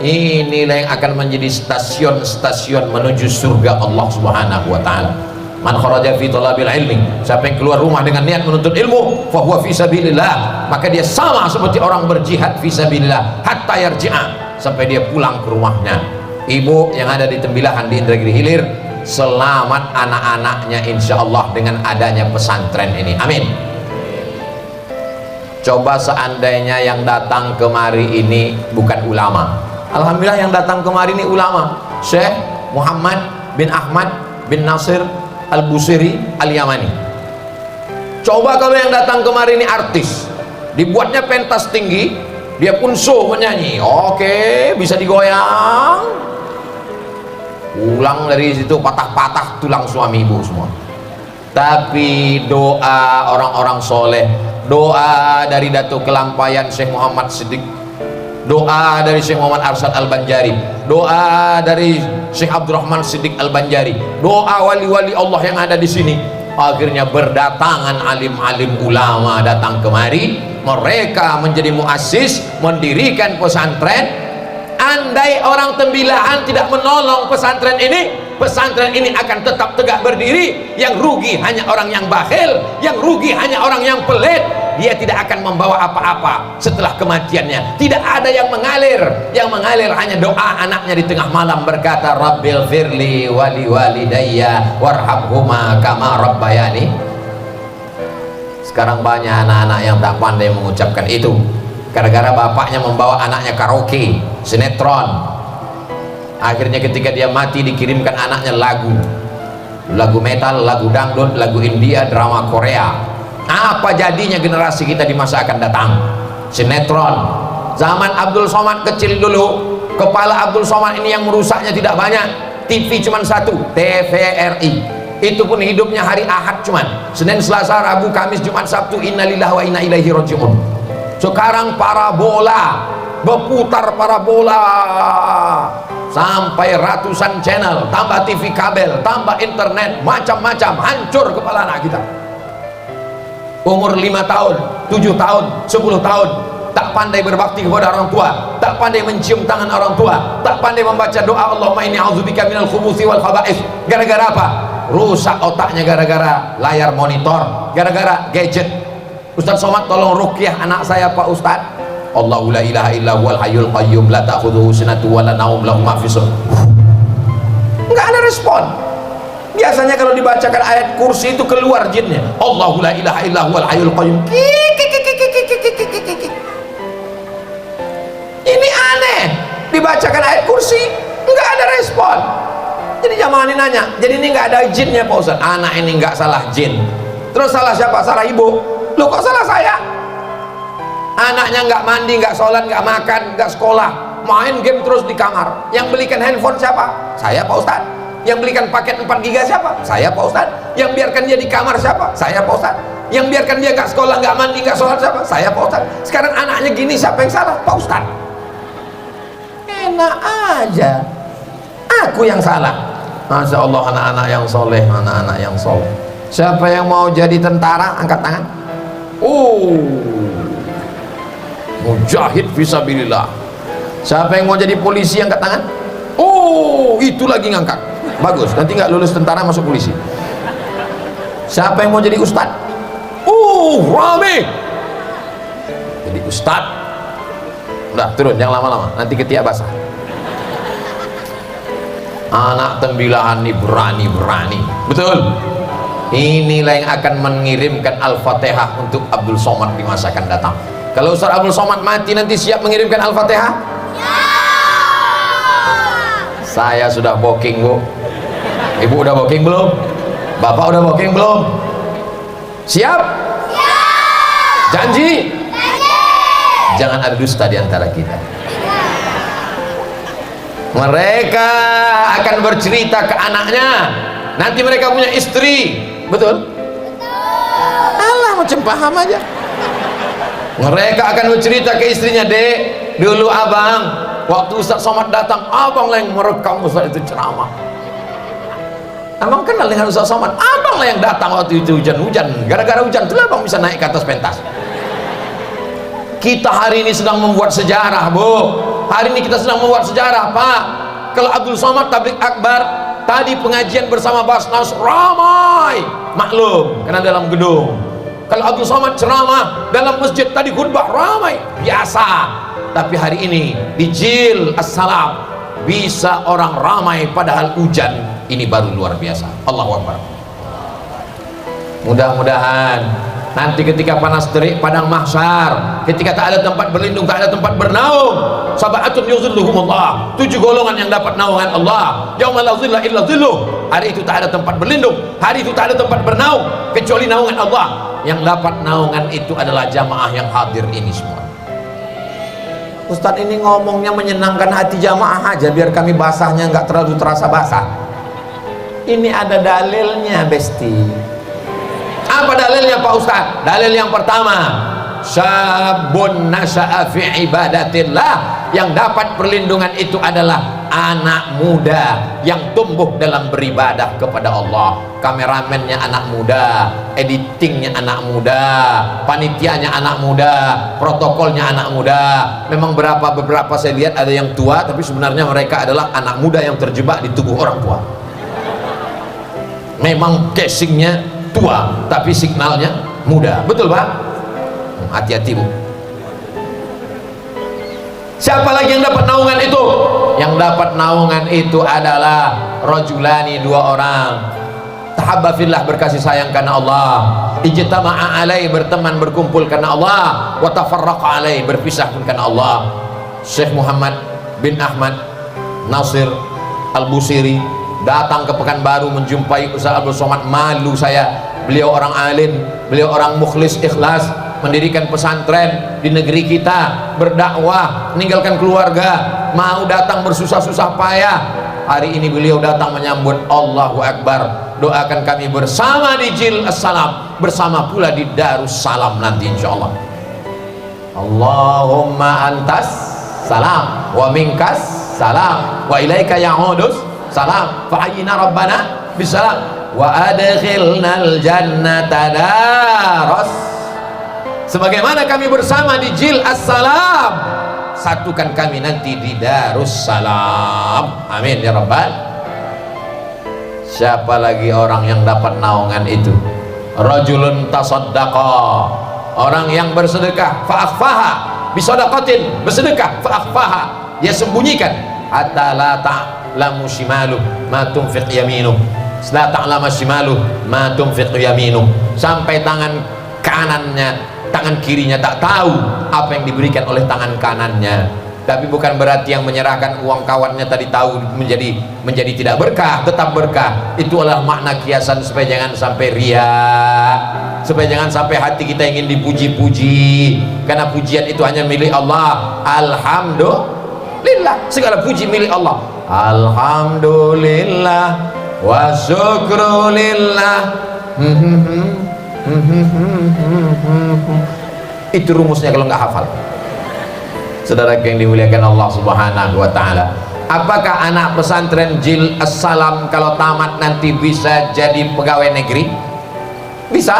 inilah yang akan menjadi stasiun-stasiun menuju surga Allah Subhanahu wa taala. Man kharaja fi talabil ilmi, siapa yang keluar rumah dengan niat menuntut ilmu, fa huwa fi sabilillah, maka dia sama seperti orang berjihad fi sabilillah hatta yarji'a, sampai dia pulang ke rumahnya. Ibu yang ada di Tembilahan di Indragiri Hilir, selamat anak-anaknya insyaallah dengan adanya pesantren ini, amin. Coba seandainya yang datang kemari ini bukan ulama. Alhamdulillah yang datang kemari ini ulama. Syekh Muhammad bin Ahmad bin Nasir Al-Busiri Al-Yamani. Coba kalau yang datang kemari ini artis, dibuatnya pentas tinggi, dia pun show menyanyi, oke, bisa digoyang, pulang dari situ patah-patah tulang suami ibu semua. Tapi doa orang-orang soleh, doa dari Datuk Kelampayan Syekh Muhammad Siddiq, doa dari Syekh Muhammad Arsyad Al-Banjari, doa dari Syekh Abdurrahman Siddiq Al-Banjari, doa wali-wali Allah yang ada di sini, akhirnya berdatangan alim-alim ulama datang kemari. Mereka menjadi muassis, mendirikan pesantren. Andai orang Tembilahan tidak menolong pesantren ini akan tetap tegak berdiri. Yang rugi hanya orang yang bakhil, yang rugi hanya orang yang pelit. Dia tidak akan membawa apa-apa setelah kematiannya. Tidak ada yang mengalir hanya doa anaknya di tengah malam berkata, Rabbil firli wali walidayya warhamhuma kama rabbayani. Sekarang banyak anak-anak yang tak pandai mengucapkan itu, gara-gara bapaknya membawa anaknya karaoke, sinetron. Akhirnya ketika dia mati dikirimkan anaknya lagu metal, lagu dangdut, lagu India, drama Korea. Apa jadinya generasi kita di masa akan datang? Sinetron. Zaman Abdul Somad kecil dulu, kepala Abdul Somad ini yang merusaknya tidak banyak. TV cuma satu, TVRI. Itu pun hidupnya hari Ahad cuman Senin, Selasa, Rabu, Kamis, Jumat, Sabtu, innalillahi wa inna ilaihi raji'un. Sekarang parabola, berputar parabola sampai ratusan channel, tambah TV kabel, tambah internet, macam-macam, hancur kepala anak kita. Umur 5 tahun, 7 tahun, 10 tahun, tak pandai berbakti kepada orang tua, tak pandai mencium tangan orang tua, tak pandai membaca doa Allahumma inni a'udzubika minal khubuthi wal khaba'ith. Gara-gara apa? Rusak otaknya gara-gara layar monitor, gara-gara gadget. Ustaz Somad tolong ruqyah anak saya Pak Ustaz. Allahu la ilaha illa huwal hayyul qayyum la ta'khudhuhu sinatun wa la naum lahu ma fis. Enggak ada respon. Biasanya kalau dibacakan ayat kursi itu keluar jinnya. Allahu la ilaha illa huwal hayyul qayyum. Ini aneh. Dibacakan ayat kursi enggak ada respon. Jadi jamaah ini nanya, jadi ini enggak ada jinnya Pak Ustaz? Anak ini enggak salah jin. Terus salah siapa? Salah ibu. Loh kok salah saya? Anaknya nggak mandi, nggak sholat, nggak makan, nggak sekolah, main game terus di kamar. Yang belikan handphone siapa? Saya Pak Ustadz. Yang belikan paket 4 giga siapa? Saya Pak Ustadz. Yang biarkan dia di kamar siapa? Saya Pak Ustadz. Yang biarkan dia nggak sekolah, nggak mandi, nggak sholat siapa? Saya Pak Ustadz. Sekarang anaknya gini, siapa yang salah? Pak Ustadz. Enak aja, aku yang salah. Masya Allah, anak-anak yang soleh, anak-anak yang soleh. Siapa yang mau jadi tentara? Angkat tangan. Mujahid fisabilillah. Siapa yang mau jadi polisi? Angkat tangan. Itu lagi ngangkat. Bagus, nanti nggak lulus tentara masuk polisi. Siapa yang mau jadi ustad? Rame. Jadi ustad. Udah turun, jangan lama-lama, nanti ketiak basah. Anak Tembilahan ini berani-berani, betul. Inilah yang akan mengirimkan Al-Fatihah untuk Abdul Somad di masa akan datang. Kalau Ustaz Abdul Somad mati nanti siap mengirimkan Al-Fatihah? Ya. Saya sudah booking Bu. Ibu udah booking belum? Bapak udah booking belum? Siap? Siap. Janji? Janji. Jangan ada dusta di antara kita. Mereka akan bercerita ke anaknya. Nanti mereka punya istri. Betul? Betul. Alah, macam paham aja. Mereka akan bercerita ke istrinya, Dek, dulu abang waktu Ustaz Somad datang, abang lah yang merekam Ustaz itu ceramah. Abang kenal dengan Ustaz Somad, abang lah yang datang waktu itu hujan-hujan. Gara-gara hujan itulah abang bisa naik ke atas pentas. Kita hari ini sedang membuat sejarah Bu. Hari ini kita sedang membuat sejarah, Pak. Kalau Abdul Somad tablik akbar, tadi pengajian bersama Basnas ramai, maklum karena dalam gedung. Kalau Abdul Somad ceramah dalam masjid, tadi khutbah ramai, biasa. Tapi hari ini di Jil As-Salam bisa orang ramai padahal hujan, ini baru luar biasa. Allahu Akbar. Mudah-mudahan nanti ketika panas terik padang mahsyar, ketika tak ada tempat berlindung, tak ada tempat bernaung, sab'atun yuzilluhumullah, 7 golongan yang dapat naungan Allah, yauma la zilla illa zilluh. Hari itu tak ada tempat berlindung, hari itu tak ada tempat bernaung kecuali naungan Allah. Yang dapat naungan itu adalah jamaah yang hadir ini semua. Ustadz ini ngomongnya menyenangkan hati jamaah aja biar kami basahnya nggak terlalu terasa basah. Ini ada dalilnya, Besti. Apa dalilnya, Pak Ustadz? Dalil yang pertama, syabun nasya'a fi ibadatillah. Yang dapat perlindungan itu adalah anak muda yang tumbuh dalam beribadah kepada Allah. Kameramennya anak muda, editingnya anak muda, panitianya anak muda, protokolnya anak muda. Memang beberapa saya lihat ada yang tua, tapi sebenarnya mereka adalah anak muda yang terjebak di tubuh orang tua. Memang casingnya tua tapi signalnya muda, betul Pak? Hati-hati Bu. Siapa lagi yang dapat naungan itu? Yang dapat naungan itu adalah rajulani, 2 orang, tahabba fillah, berkasih sayang karena Allah, ijtama'a alai, berteman berkumpul karena Allah, wa tafarraqa alai, berpisah pun karena Allah. Syekh Muhammad bin Ahmad Nasir Al-Busiri datang ke Pekanbaru menjumpai Ustaz Abdul Somad. Malu saya, beliau orang alim, beliau orang mukhlis ikhlas, mendirikan pesantren di negeri kita, berdakwah, meninggalkan keluarga, mau datang bersusah-susah payah. Hari ini beliau datang menyambut. Allahu Akbar. Doakan kami bersama di Jil As-Salam, bersama pula di Darussalam nanti insyaallah. Allahumma antas salam wa minkas salam wa ilaika ya'udus salam fa hayyina rabbana bisalam wa adkhilnal jannata daras. Sebagaimana kami bersama di Jil As-Salam, satukan kami nanti di Darussalam. Amin ya rabbal. Siapa lagi orang yang dapat naungan itu? Rajulun tasaddaqa, orang yang bersedekah, fa'akhfaha bisadaqatin, bersedekah fa'akhfaha, dia sembunyikan, hatta la ta'lamu shimaluh ma tunfiq yaminuh, la ta'lamu shimaluh ma tunfiq yaminuh, sampai tangan kanannya, tangan kirinya tak tahu apa yang diberikan oleh tangan kanannya. Tapi bukan berarti yang menyerahkan uang kawannya tadi tahu menjadi tidak berkah, tetap berkah. Itu adalah makna kiasan supaya jangan sampai ria, supaya jangan sampai hati kita ingin dipuji-puji, karena pujian itu hanya milik Allah. Alhamdulillah, segala puji milik Allah. Alhamdulillah wa syukrulillah. Itu rumusnya kalau nggak hafal. Saudara yang dimuliakan Allah Subhanahu wa Ta'ala, apakah anak pesantren Jil As-Salam kalau tamat nanti bisa jadi pegawai negeri? Bisa.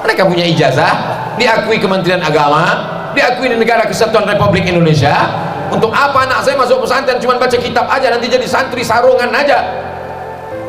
Mereka punya ijazah, diakui Kementerian Agama, diakui di Negara Kesatuan Republik Indonesia. Untuk apa anak saya masuk pesantren cuma baca kitab aja, nanti jadi santri sarungan aja?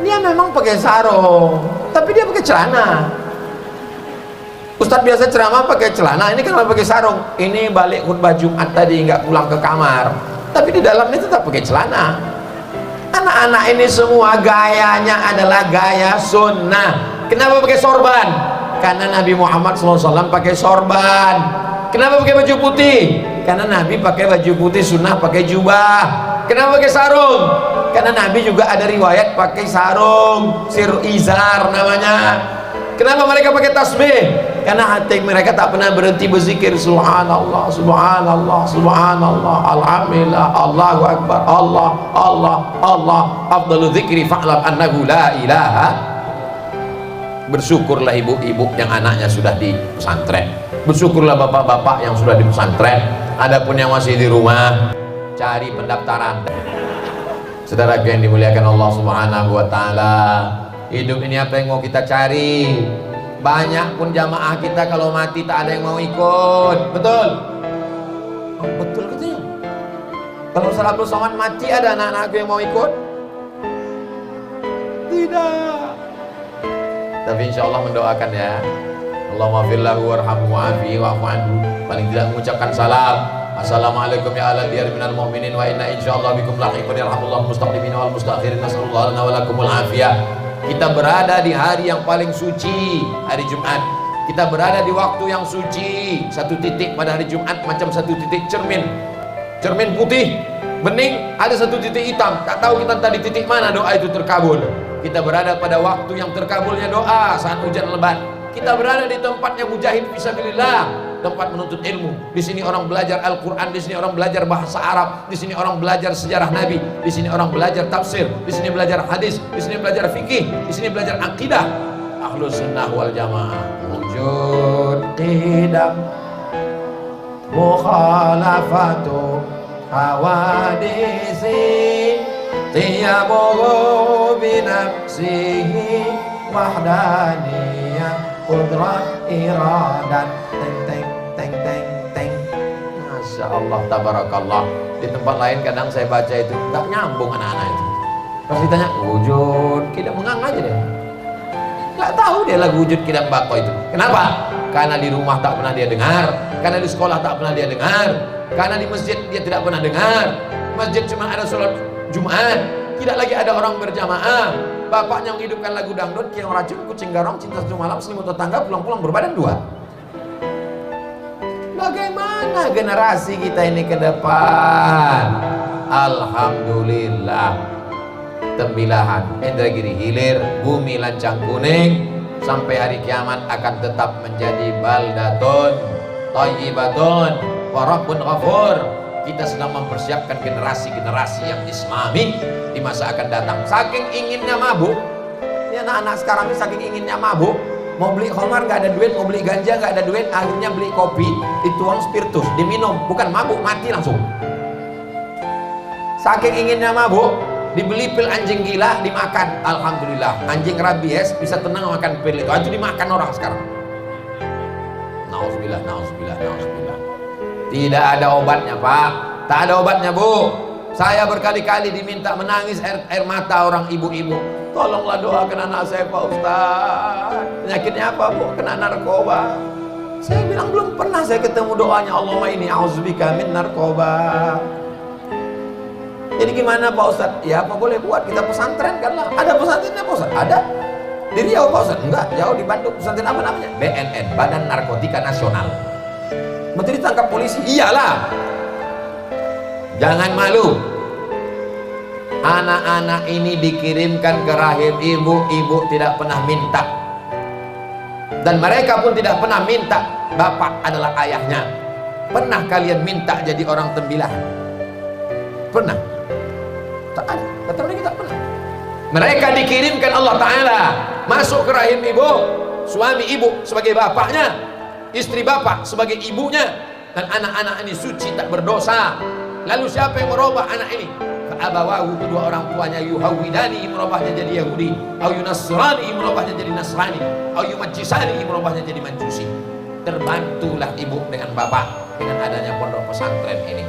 Dia memang pakai sarung, tapi dia pakai celana. Ustadz biasa ceramah pakai celana, ini kan pakai sarung. Ini balik khutbah Jumat tadi nggak pulang ke kamar, tapi di dalamnya tetap pakai celana. Anak-anak ini semua gayanya adalah gaya sunnah. Kenapa pakai sorban? Karena Nabi Muhammad SAW pakai sorban. Kenapa pakai baju putih? Karena Nabi pakai baju putih sunnah, pakai jubah. Kenapa pakai sarung? Karena Nabi juga ada riwayat pakai sarung, sir izar namanya. Kenapa mereka pakai tasbih? Karena hati mereka tak pernah berhenti berzikir subhanallah, subhanallah, subhanallah, alhamdulillah, Allahu akbar, Allah, Allah, Allah, afdalu dzikri fa'lam annahu la ilaha. Bersyukurlah ibu-ibu yang anaknya sudah di pesantren, bersyukurlah bapak-bapak yang sudah di pesantren. Adapun yang masih di rumah, cari pendaftaran. Saudara yang dimuliakan Allah Subhanahu wa Ta'ala, hidup ini apa yang mau kita cari? Banyak pun jamaah kita kalau mati tak ada yang mau ikut. Betul? Oh, betul katanya. Kalau Ustaz Abdul Somad mati, ada anak-anakku yang mau ikut? Tidak. Tapi insya Allah mendoakan ya. Allahumma firlahu warhamhu wa'afihi wa'fu anhu. Paling tidak mengucapkan salam. Assalamualaikum ya ala diyar minal mu'minin wa inna insyaallah bikum lahiqun yarhamullahu mustaqdimin wal mustakhirin nasallallahu lana wa lakumul afiyah. Kita berada di hari yang paling suci, hari Jumat. Kita berada di waktu yang suci. Satu titik pada hari Jumat macam satu titik cermin. Cermin putih, bening, ada satu titik hitam. Tak tahu kita tadi titik mana doa itu terkabul. Kita berada pada waktu yang terkabulnya doa saat hujan lebat. Kita berada di tempatnya mujahid fisabilillah, tempat menuntut ilmu. Di sini orang belajar Al-Quran, di sini orang belajar bahasa Arab, di sini orang belajar sejarah Nabi, di sini orang belajar tafsir, di sini belajar hadis, di sini belajar fikih, di sini belajar akidah. Ahlus sunnah wal jamaah. Wujud qidam mukhalafatu hawadisi tiyabuhu binafsihi wahdaniyah qudrat iradat teng teng teng teng teng. Masya Allah, tabarakallah. Di tempat lain kadang saya baca itu tak nyambung anak-anak itu. Pas ditanya wujud kita mengang aja deh, nggak tahu dia lagu wujud kidam bako itu. Kenapa? Karena di rumah tak pernah dia dengar, karena di sekolah tak pernah dia dengar, karena di masjid dia tidak pernah dengar. Masjid cuma ada sholat Jumat, tidak lagi ada orang berjamaah. Bapaknya menghidupkan lagu dangdut, kiang racun, kucing garong, cinta satu malam, selimut tetangga, pulang-pulang berbadan dua. Bagaimana generasi kita ini ke depan? Alhamdulillah, tembilahan Indragiri Hilir, bumi lancang kuning, sampai hari kiamat akan tetap menjadi baldatun thayyibatun wa rabbun ghafur. Kita sedang mempersiapkan generasi-generasi yang islami di masa akan datang. Saking inginnya mabuk, ya anak-anak sekarang ini saking inginnya mabuk, mau beli khamar gak ada duit, mau beli ganja gak ada duit, akhirnya beli kopi, dituang spiritus, diminum, bukan mabuk, mati langsung. Saking inginnya mabuk, dibeli pil anjing gila, dimakan. Alhamdulillah, anjing rabies bisa tenang makan pil itu dimakan orang sekarang. Nauzubillah, nauzubillah, nauzubillah. Tidak ada obatnya Pak, tak ada obatnya Bu. Saya berkali-kali diminta menangis air mata orang ibu-ibu. Tolonglah doakan anak saya Pak Ustaz. Penyakitnya apa Bu? Kena narkoba. Saya bilang belum pernah saya ketemu doanya Allahumma inni a'udzubika min narkoba. Jadi gimana Pak Ustaz? Ya apa boleh buat, kita pesantren kan lah. Ada pesantrennya Pak Ustaz? Ada. Di Riau Pak Ustaz? Enggak, jauh di Bandung. Pesantren apa namanya? BNN, Badan Narkotika Nasional. Menteri ditangkap polisi? Iyalah. Jangan malu. Anak-anak ini dikirimkan ke rahim ibu, ibu tidak pernah minta. Dan mereka pun tidak pernah minta. Bapak adalah ayahnya. Pernah kalian minta jadi orang tembilah? Pernah? Tak ada. Kata mereka tak pernah. Mereka dikirimkan Allah Ta'ala masuk ke rahim ibu, suami ibu sebagai bapaknya, istri bapak sebagai ibunya, dan anak-anak ini suci tak berdosa. Lalu siapa yang merubah anak ini? Abawahu, kedua orang tuanya, yuhawidani, merubahnya jadi Yahudi, au yunasrani, merubahnya jadi Nasrani, au yumajjisani, merubahnya jadi Majusi. Terbantulah ibu dengan bapak dengan adanya pondok pesantren ini.